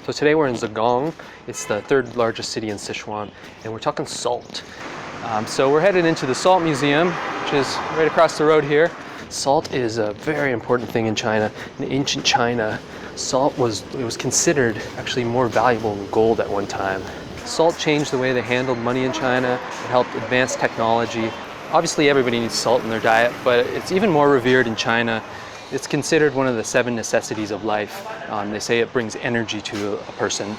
So today we're in Zigong. It's the third largest city in Sichuan, and we're talking salt. So we're headed into the Salt Museum, which is right across the road here. Salt is a very important thing in China. In ancient China, salt was considered actually more valuable than gold at one time. Salt changed the way they handled money in China. It helped advance technology. Obviously everybody needs salt in their diet, but it's even more revered in China. It's considered one of the 7 necessities of life. They say it brings energy to a person.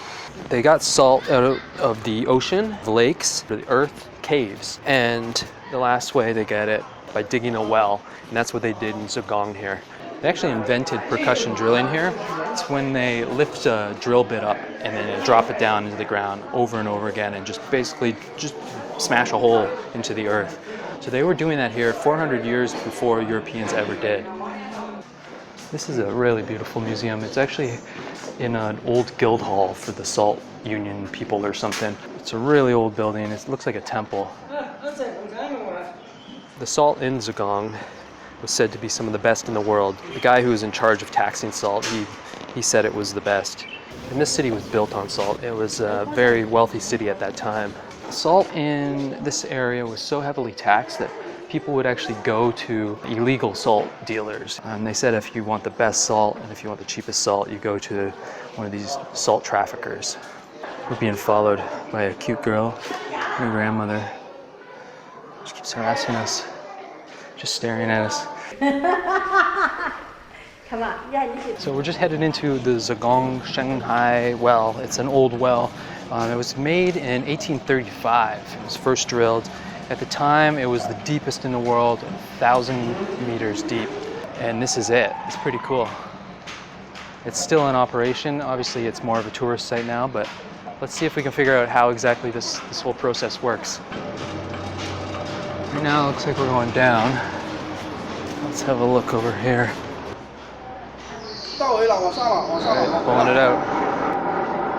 They got salt out of the ocean, the lakes, the earth, caves. And the last way they get it, by digging a well. And that's what they did in Zigong here. They actually invented percussion drilling here. It's when they lift a drill bit up and then drop it down into the ground over and over again and just basically smash a hole into the earth. So they were doing that here 400 years before Europeans ever did. This is a really beautiful museum. It's actually in an old guild hall for the salt union people or something. It's a really old building. It looks like a temple. The salt in Zigong was said to be some of the best in the world. The guy who was in charge of taxing salt, he said it was the best. And this city was built on salt. It was a very wealthy city at that time. Salt in this area was so heavily taxed that people would actually go to illegal salt dealers. And they said if you want the best salt and if you want the cheapest salt, you go to one of these salt traffickers. We're being followed by a cute girl, my grandmother. She keeps harassing us, just staring at us. Come on. Yeah, So we're just headed into the Zigong Shanghai well. It's an old well. It was made in 1835. It was first drilled. At the time, it was the deepest in the world, 1,000 meters deep. And this is it. It's pretty cool. It's still in operation. Obviously, it's more of a tourist site now, but let's see if we can figure out how exactly this whole process works. Right now, it looks like we're going down. Let's have a look over here. Alright, pulling it out.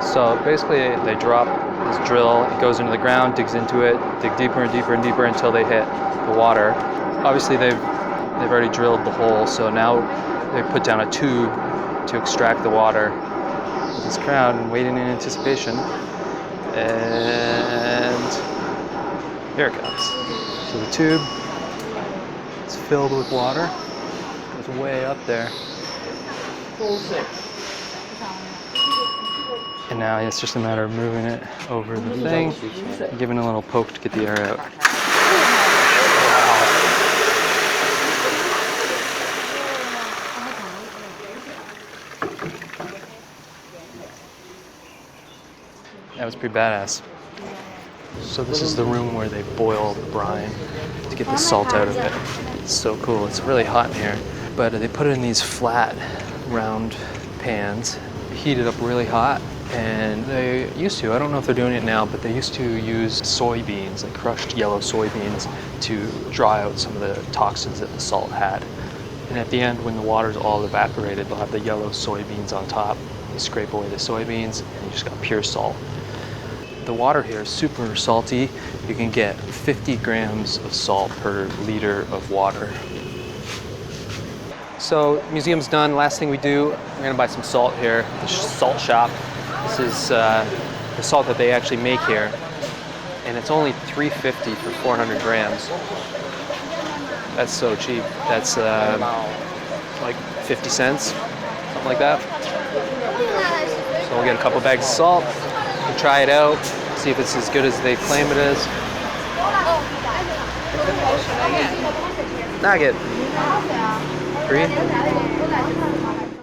So basically, they drop this drill, it goes into the ground, digs into it, dig deeper and deeper and deeper until they hit the water. Obviously, they've already drilled the hole, so now they put down a tube to extract the water. This crowd waiting in anticipation, and here it comes. So the tube is filled with water. It goes way up there. And now it's just a matter of moving it over the thing, giving it a little poke to get the air out. That was pretty badass. So this is the room where they boil the brine to get the salt out of it. It's so cool. It's really hot in here. But they put it in these flat, round pans, heat it up really hot. And they used to, I don't know if they're doing it now, but they used to use soybeans, like crushed yellow soybeans, to dry out some of the toxins that the salt had. And at the end, when the water's all evaporated, they'll have the yellow soybeans on top. You scrape away the soybeans, and you just got pure salt. The water here is super salty. You can get 50 grams of salt per liter of water. So, museum's done. Last thing we do, we're gonna buy some salt here, the salt shop. This is the salt that they actually make here, and it's only $3.50 for 400 grams. That's so cheap. That's like 50 cents, something like that. So we'll get a couple bags of salt, we'll try it out, see if it's as good as they claim it is. Nugget. Green.